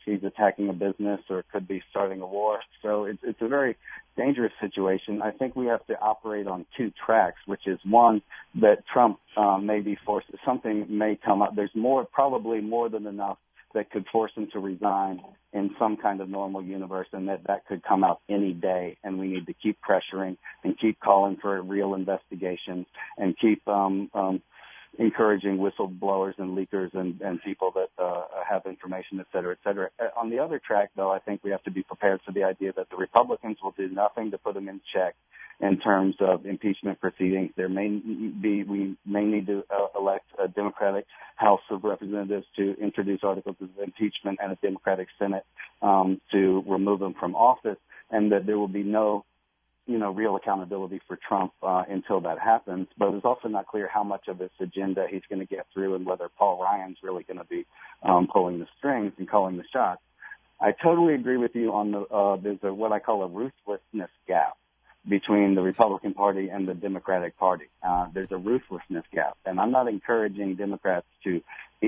he's attacking a business or could be starting a war. So it's a very dangerous situation. I think we have to operate on two tracks, which is one, that Trump may be forced, something may come up. There's probably more than enough that could force him to resign in some kind of normal universe, and that could come out any day. And we need to keep pressuring and keep calling for a real investigation and keep encouraging whistleblowers and leakers and people that have information, et cetera, et cetera. On the other track, though, I think we have to be prepared for the idea that the Republicans will do nothing to put him in check in terms of impeachment proceedings. We may need to elect a Democratic House of Representatives to introduce articles of impeachment and a Democratic Senate to remove him from office, and that there will be no real accountability for Trump until that happens. But it's also not clear how much of this agenda he's going to get through and whether Paul Ryan's really going to be pulling the strings and calling the shots. I totally agree with you on there's what I call a ruthlessness gap between the Republican Party and the Democratic Party. There's a ruthlessness gap. And I'm not encouraging Democrats to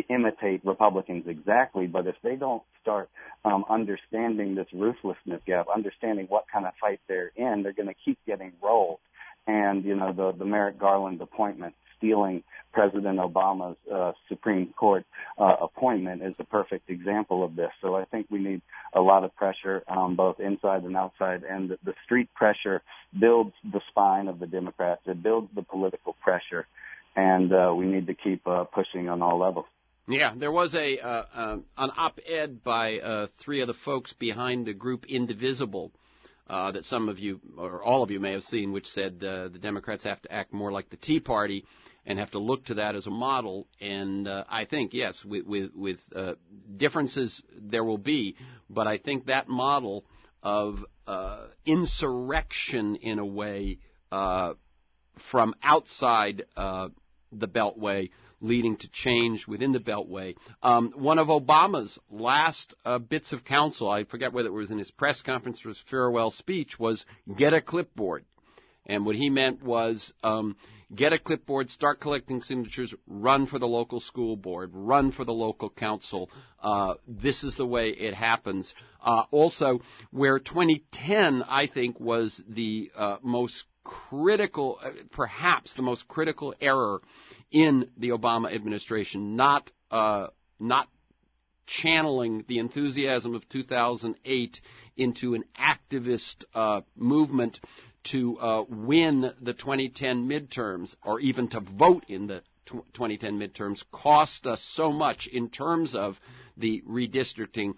imitate Republicans exactly, but if they don't start understanding this ruthlessness gap, understanding what kind of fight they're in, they're going to keep getting rolled. And, the Merrick Garland appointment, stealing President Obama's Supreme Court appointment, is the perfect example of this. So I think we need a lot of pressure, both inside and outside, and the street pressure builds the spine of the Democrats. It builds the political pressure, and we need to keep pushing on all levels. Yeah, there was an op-ed by three of the folks behind the group Indivisible that some of you or all of you may have seen, which said the Democrats have to act more like the Tea Party and have to look to that as a model. And I think, yes, with differences there will be, but I think that model of insurrection in a way from outside the Beltway leading to change within the Beltway. One of Obama's last bits of counsel, I forget whether it was in his press conference or his farewell speech, was get a clipboard. And what he meant was get a clipboard, start collecting signatures, run for the local school board, run for the local council. This is the way it happens. Also, where 2010, I think, was the most critical, perhaps the most critical error in the Obama administration, not channeling the enthusiasm of 2008 into an activist movement to win the 2010 midterms, or even to vote in the 2010 midterms, cost us so much in terms of the redistricting.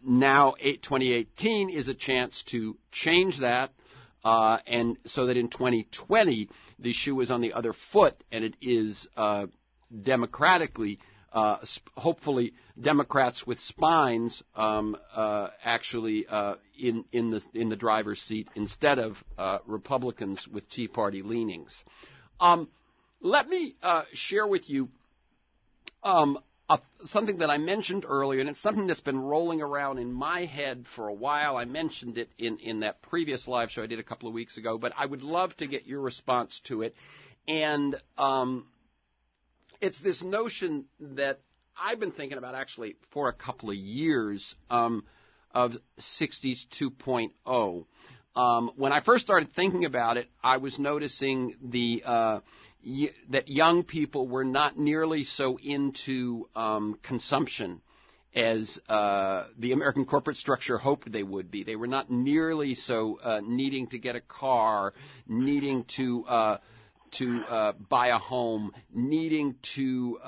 Now, 2018 is a chance to change that. And so that in 2020, the shoe is on the other foot, and it is democratically, hopefully, Democrats with spines actually in the driver's seat instead of Republicans with Tea Party leanings. Let me share with you something that I mentioned earlier, and it's something that's been rolling around in my head for a while. I mentioned it in that previous live show I did a couple of weeks ago, but I would love to get your response to it. And it's this notion that I've been thinking about actually for a couple of years of 60s 2.0. When I first started thinking about it, I was noticing that young people were not nearly so into consumption as the American corporate structure hoped they would be. They were not nearly so needing to get a car, needing to buy a home, needing to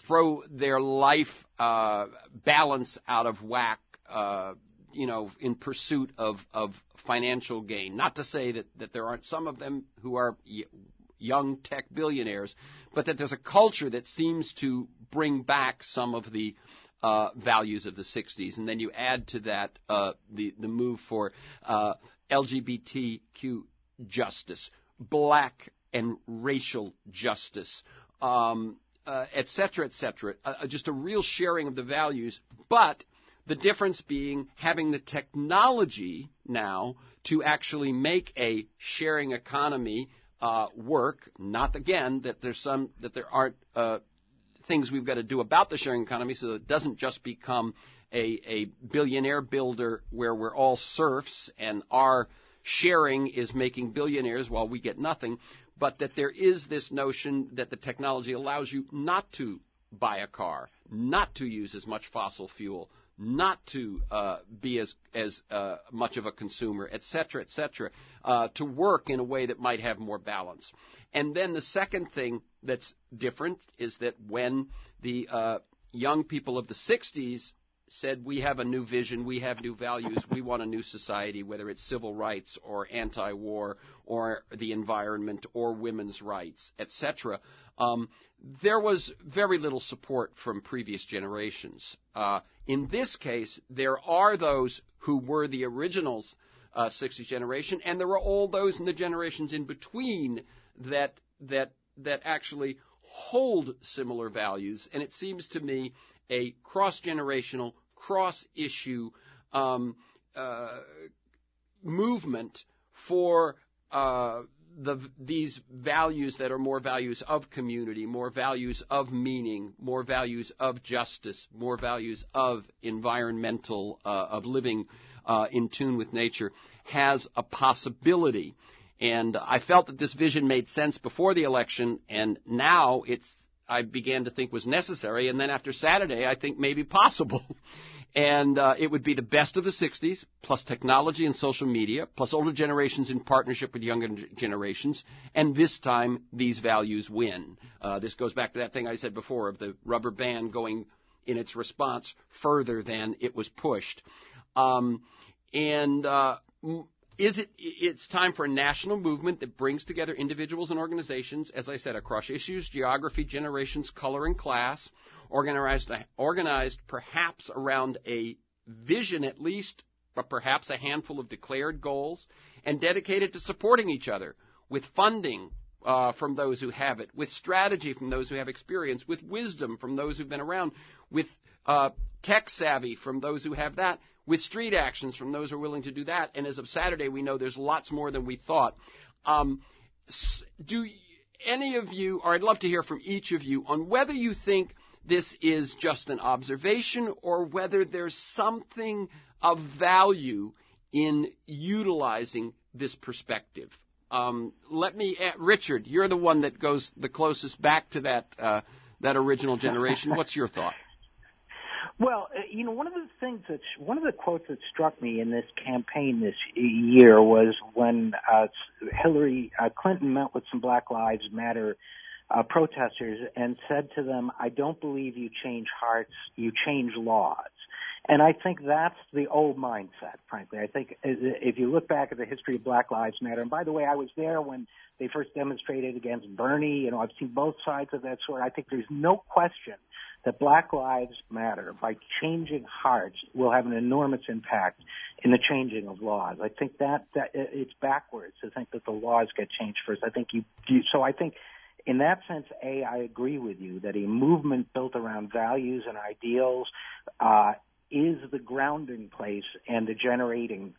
throw their life balance out of whack, in pursuit of financial gain. Not to say that there aren't some of them who are young tech billionaires, but that there's a culture that seems to bring back some of the values of the 60s. And then you add to that the move for LGBTQ justice, black and racial justice, et cetera, et cetera. Just a real sharing of the values, but the difference being having the technology now to actually make a sharing economy work. Not again that there aren't things we've got to do about the sharing economy, so that it doesn't just become a billionaire builder where we're all serfs and our sharing is making billionaires while we get nothing, but that there is this notion that the technology allows you not to buy a car, not to use as much fossil fuel, not to be as much of a consumer, et cetera, to work in a way that might have more balance. And then the second thing that's different is that when the young people of the 60s said, we have a new vision, we have new values, we want a new society, whether it's civil rights or anti-war or the environment or women's rights, et cetera, there was very little support from previous generations. In this case, there are those who were the originals 60s generation, and there were all those in the generations in between that actually hold similar values. And it seems to me a cross-generational, cross-issue movement for these values that are more values of community, more values of meaning, more values of justice, more values of environmental, of living in tune with nature, has a possibility. And I felt that this vision made sense before the election, and now I began to think was necessary, and then after Saturday, I think maybe possible. And it would be the best of the 60s, plus technology and social media, plus older generations in partnership with younger generations, and this time these values win. This goes back to that thing I said before of the rubber band going in its response further than it was pushed. It's time for a national movement that brings together individuals and organizations, as I said, across issues, geography, generations, color, and class, organized perhaps around a vision at least, but perhaps a handful of declared goals, and dedicated to supporting each other with funding from those who have it, with strategy from those who have experience, with wisdom from those who've been around, with tech savvy from those who have that, with street actions from those who are willing to do that. And as of Saturday, we know there's lots more than we thought. Do any of you, or I'd love to hear from each of you, on whether you think this is just an observation or whether there's something of value in utilizing this perspective. Richard, you're the one that goes the closest back to that original generation. What's your thought? Well, one of the quotes that struck me in this campaign this year was when Hillary Clinton met with some Black Lives Matter protesters and said to them, "I don't believe you change hearts, you change laws." And I think that's the old mindset, frankly. I think if you look back at the history of Black Lives Matter, and by the way, I was there when they first demonstrated against Bernie. I've seen both sides of that sort. I think there's no question that Black Lives Matter, by changing hearts, will have an enormous impact in the changing of laws. I think that it's backwards to think that the laws get changed first. I think so I think in that sense, I agree with you that a movement built around values and ideals is the grounding place and the generative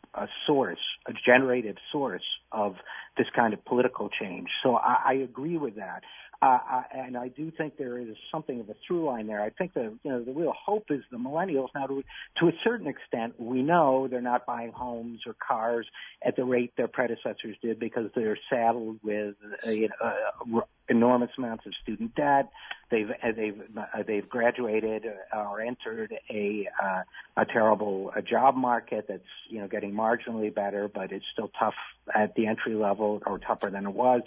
source of this kind of political change. So I agree with that. And I do think there is something of a through line there. I think the real hope is the millennials. Now, to a certain extent, we know they're not buying homes or cars at the rate their predecessors did because they're saddled with enormous amounts of student debt. They've graduated or entered a terrible job market that's getting marginally better, but it's still tough at the entry level, or tougher than it was.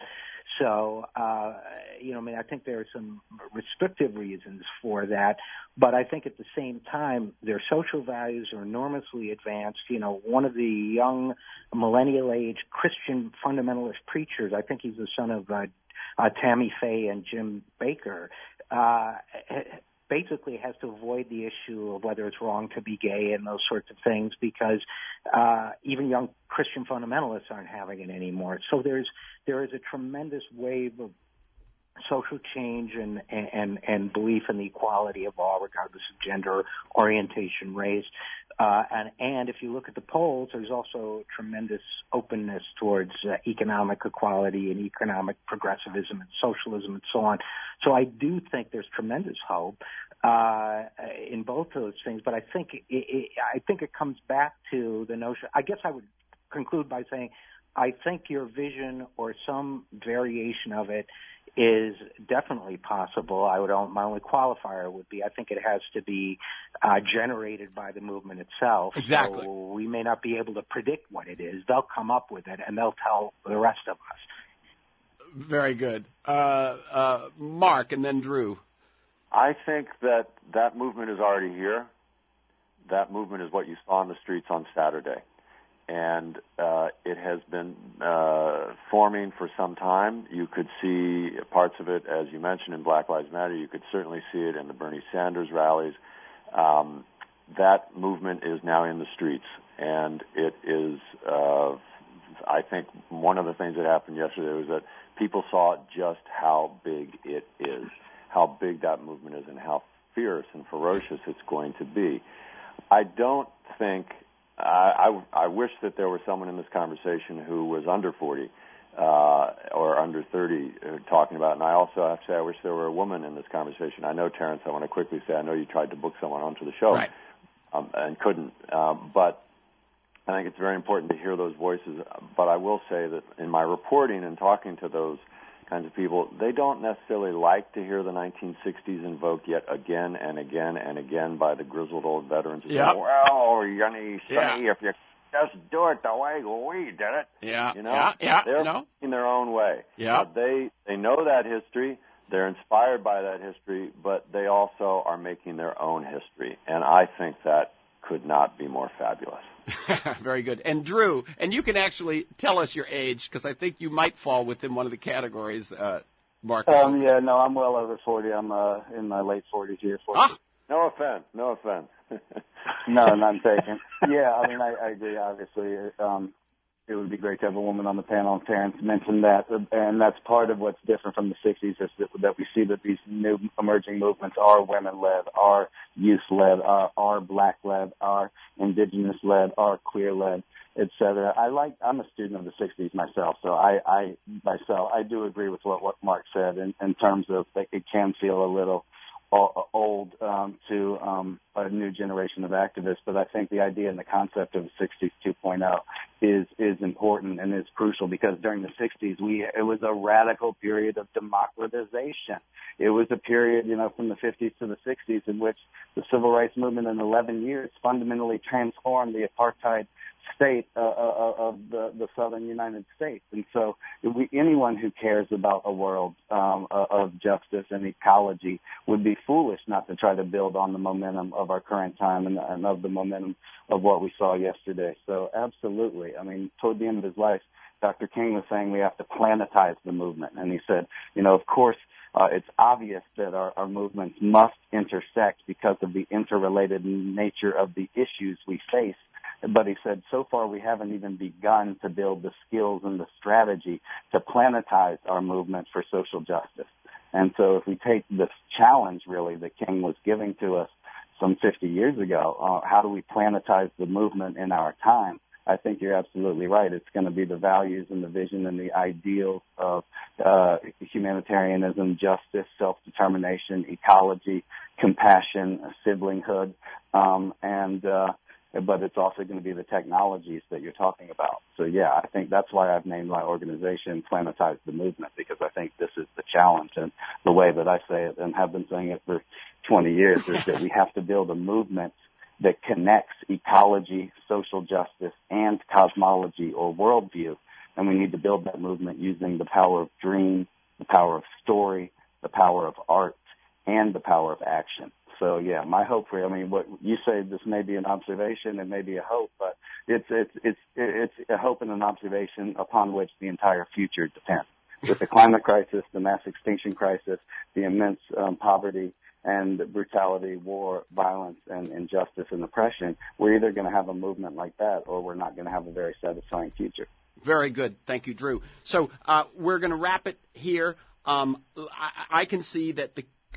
So, I think there are some restrictive reasons for that, but I think at the same time, their social values are enormously advanced. One of the young millennial-age Christian fundamentalist preachers, I think he's the son of Tammy Faye and Jim Baker, basically has to avoid the issue of whether it's wrong to be gay and those sorts of things because even young Christian fundamentalists aren't having it anymore. So there is a tremendous wave of social change and belief in the equality of all, regardless of gender, orientation, race. And if you look at the polls, there's also tremendous openness towards economic equality and economic progressivism and socialism and so on. So I do think there's tremendous hope in both those things. But I think it comes back to the notion. I guess I would conclude by saying I think your vision or some variation of it is definitely possible. My only qualifier would be I think it has to be generated by the movement itself. Exactly. So we may not be able to predict what it is. They'll come up with it, and they'll tell the rest of us. Very good. Mark, and then Drew. I think that movement is already here. That movement is what you saw on the streets on Saturday. And it has been forming for some time. You could see parts of it, as you mentioned, in Black Lives Matter. You could certainly see it in the Bernie Sanders rallies. That movement is now in the streets, and it is, I think, one of the things that happened yesterday was that people saw just how big it is, how big that movement is, and how fierce and ferocious it's going to be. I don't think... I wish that there was someone in this conversation who was under 40 or under 30 talking about it. And I also have to say I wish there were a woman in this conversation. I know, Terrence, I want to quickly say I know you tried to book someone onto the show and couldn't. But I think it's very important to hear those voices. But I will say that in my reporting and talking to those kinds of people, they don't necessarily like to hear the 1960s invoked yet again and again and again by the grizzled old veterans. Yep. Well, Sonny, if you just do it the way we did it. Yeah. You know? They're in their own way. Yeah. They know that history. They're inspired by that history, but they also are making their own history. And I think that could not be more fabulous. Very good. And Drew, and you can actually tell us your age, because I think you might fall within one of the categories, Mark. Yeah, no, I'm well over 40. I'm in my late 40s here. 40. Ah! No offense. No, none taken. Yeah, I mean, I agree, obviously. It would be great to have a woman on the panel. Terrence mentioned that, and that's part of what's different from the 60s, is that we see that these new emerging movements are women-led, are youth-led, are black-led, are indigenous-led, are queer-led, et cetera. I'm a student of the 60s myself, so I do agree with what Mark said in terms of that it can feel a little old to a new generation of activists, but I think the idea and the concept of the 60s 2.0 is important and is crucial, because during the 60s it was a radical period of democratization. It was a period, from the 50s to the 60s in which the civil rights movement in 11 years fundamentally transformed the apartheid state of the southern United States. And so anyone who cares about a world of justice and ecology would be foolish not to try to build on the momentum of our current time and of the momentum of what we saw yesterday. So absolutely. I mean, toward the end of his life, Dr. King was saying we have to planetize the movement. And he said, of course, it's obvious that our movements must intersect because of the interrelated nature of the issues we face. But he said, so far we haven't even begun to build the skills and the strategy to planetize our movement for social justice. And so if we take this challenge, really, that King was giving to us some 50 years ago, how do we planetize the movement in our time? I think you're absolutely right. It's going to be the values and the vision and the ideals of humanitarianism, justice, self-determination, ecology, compassion, siblinghood, but it's also going to be the technologies that you're talking about. So, yeah, I think that's why I've named my organization Planetize the Movement, because I think this is the challenge. And the way that I say it, and have been saying it for 20 years, is that we have to build a movement that connects ecology, social justice, and cosmology or worldview. And we need to build that movement using the power of dream, the power of story, the power of art, and the power of action. So, yeah, my hope for you, what you say, this may be an observation and maybe a hope, but it's a hope and an observation upon which the entire future depends. With the climate crisis, the mass extinction crisis, the immense poverty and brutality, war, violence, and injustice and oppression, we're either going to have a movement like that or we're not going to have a very satisfying future. Very good. Thank you, Drew. So we're going to wrap it here. I can see that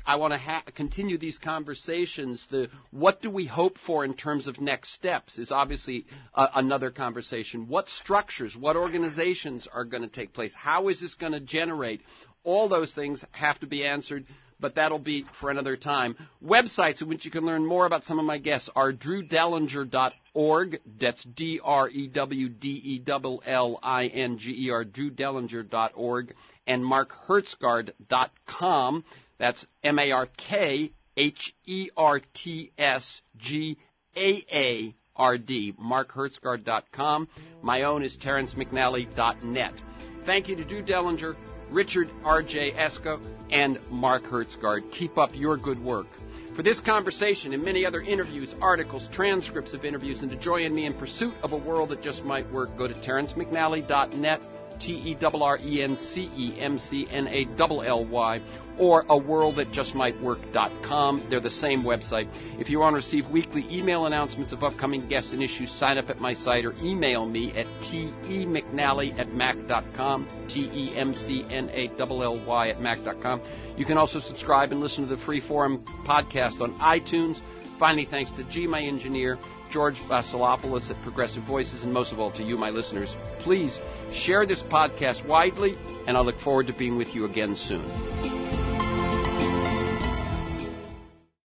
I want to continue these conversations. What do we hope for in terms of next steps is obviously another conversation. What structures, what organizations are going to take place? How is this going to generate? All those things have to be answered, but that'll be for another time. Websites in which you can learn more about some of my guests are drewdellinger.org. That's DREWDELLINGER, drewdellinger.org, and markhertsgaard.com. That's MarkHertzgaard, markhertsgaard.com. My own is TerrenceMcNally.net. Thank you to Drew Dellinger, Richard R.J. Eskow, and Mark Hertzgaard. Keep up your good work. For this conversation and many other interviews, articles, transcripts of interviews, and to join me in pursuit of a world that just might work, go to TerrenceMcNally.net, TerrenceMcNally, or aworldthatjustmightwork.com. They're the same website. If you want to receive weekly email announcements of upcoming guests and issues, sign up at my site or email me at temcnally@mac.com, temcnally@mac.com. You can also subscribe and listen to the Free Forum podcast on iTunes. Finally, thanks to G, my engineer, George Vasilopoulos at Progressive Voices, and most of all to you, my listeners, please share this podcast widely, and I look forward to being with you again soon.